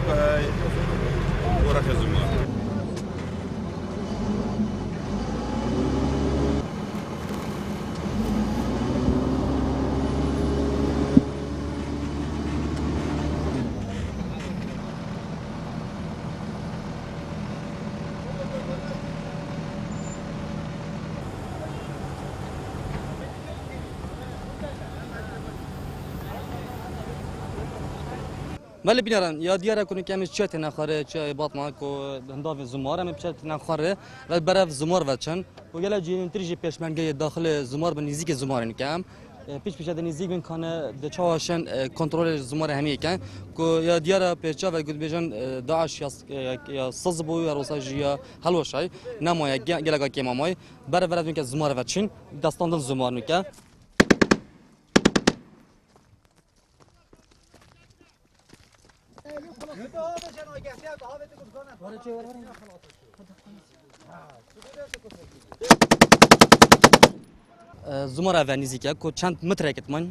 هاي ورك الزمار. ولی بیارن یا دیاره کنی که همیشه چت نخوره چه بات ما کو هنداف زمار هم چت نخوره و برف زمار و چن و گله جین تریجی پیشمنگی داخل زمار به نزدیک زمار نکم پیش پیش نزدیک این کنه دچواشن کنترل زمار همیه کن کو یا دیاره پیچا و گود بیجن داعش یا سزبو یا روساجی یا حلوشای نمایا گله که مامای برف که زمار و چن دستاندن زمار نکه زمار اول نزدیکه کو چند متر کت من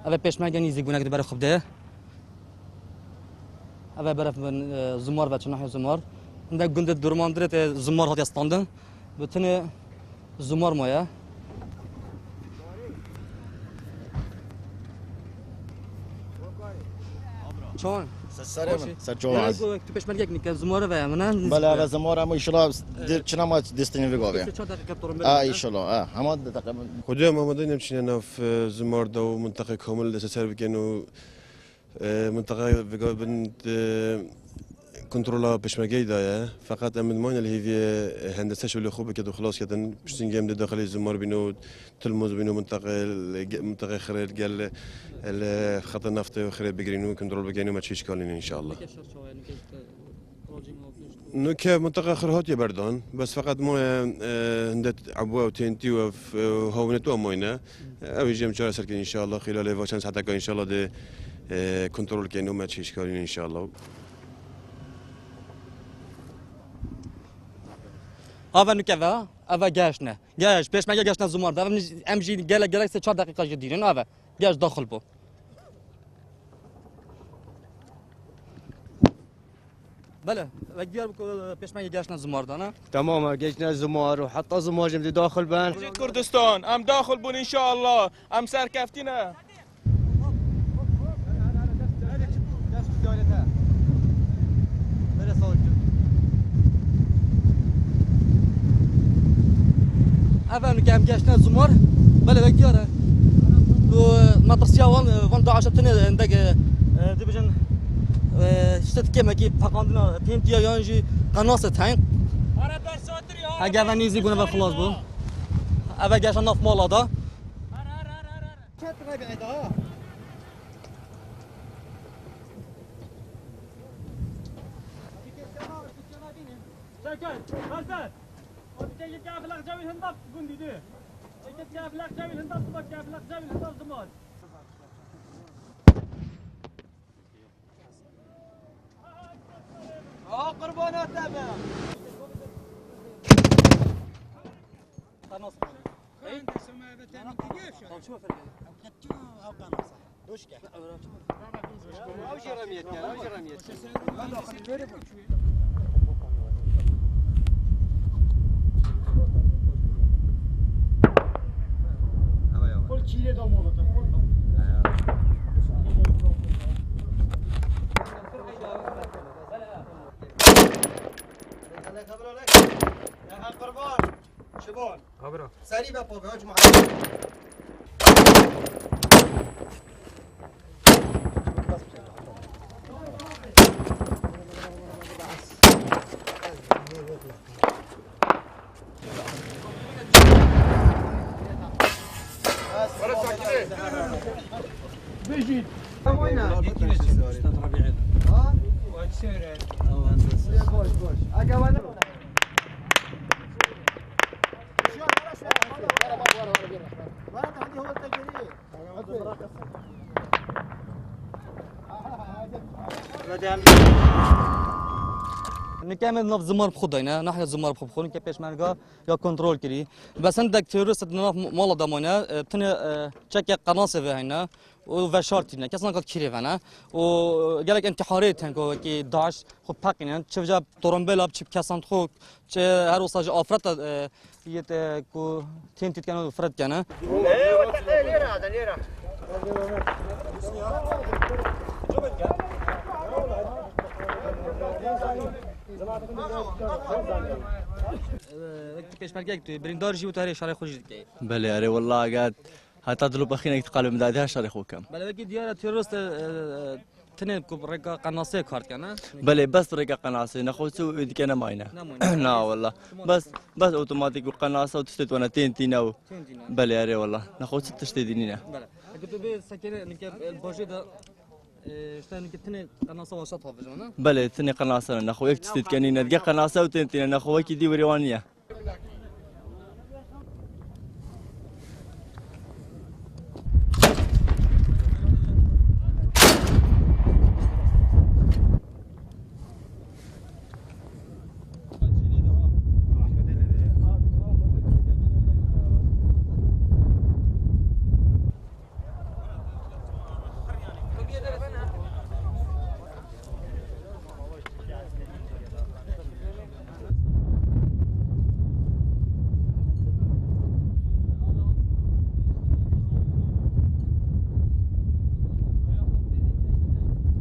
اول پیشمرگ نزدیک بونه که برای خوب ده اول برای من زمار و چناحی زمار اندک گنده درماندرت زمار هات استاندن بتونه زمار مایا چون سرچوان تو پیشمرگ نیک زمار و من بله زمار هم ایشالا چنا ما دستنی بگویم ان شاء الله همه تقریبا خدای محمدی نمیشه في زمار دو منطقه كامل لسه بكنو منطقه بند کنترل پشمگی داره فقط امن ما اللي هي هندسه شغل خوبه كده خلاص كده بشتنجم داخل الزمار بينو تلمز بينو منطقه خير قال خط النفط خير بيجرينو كنترول بيجرينو ما تشيش كالين ان شاء الله نوكا منطقة خرهات يبردان بس فقط مو هندت عبوة وتنتي وهونتو موينا أو يجي مشارع سركن إن شاء الله خلال واشان ساعتك إن شاء الله ده كنترول كأنه ما تشيش كالين إن شاء الله آوا نکه آوا گشنه گش پیش مگه گشنه زمار دارم امجی گله سه 4 دقیقه جدیدن آوا گش داخل بو بله و دیار پیش مگه گشنه زمار دانه تمام گشنه زمار و حتی زمار جمد داخل بن كردستان ام داخل بون ان شاء الله ام سركفتنا اول نکم گشتن زمار بله وقت دیاره و مطرسیا وان داعش تنه اندک دیبجن شتت کم کی پاکاندنا تینتیا یانجی قناص تاین اگر و نیزی گونه و خلاص بو اول گشتن ناف مالا دا يجي كافلق جاوي الهندب قندي ده يجي كافلق جاوي الهندب تبغى كافلق جاوي الهندب زمان قربانات تابع قناص انت سمع بتاني كيف شو فرق كتو او قناص دوشكه او جرميت او جرميت كل شيء ده مولته قربان شبون خبره سريع بابا بهاج مع بيجي وين استاذ ربيع ها وتسير او هندسه بوش اجا نکمل ناف زمار بخوداینا نحن زمار بخون که پیشمرگا یا کنترل کری بس عندك تروس ناف مالا دمانه تنه چک قناصه و هینا و شارتینه کسی نکات کیریونه و گلک انتحاری تنگو که داعش خب پاکینن چه جاب تورنبل چه کسان خو چه هر وساج آفرت یت کو تین تیت کنه فرد کنه وقتی پیشمرگی تو بریندار جیو تاری شهر خوشی دیگه بله آره والله قاعد هتطلب بخينك تقالوا مدادها شريخ وكم بله وقتی دیار تروریست تنه کو رقا قناصه کارت کنه بله بس رقا قناصه نخوتو يدك انا ماينه لا والله بس اوتوماتيك قناصه وتشتت وانا تين بله اري والله نخوت تشتدينينا بله كنت بي سكينه انك البوجي ده اشتاني كتني قناصه وسطها في جمانه بله تني قناصه نخويك تشتت كانينا دقه قناصه وتين نخويك دي وريوانيه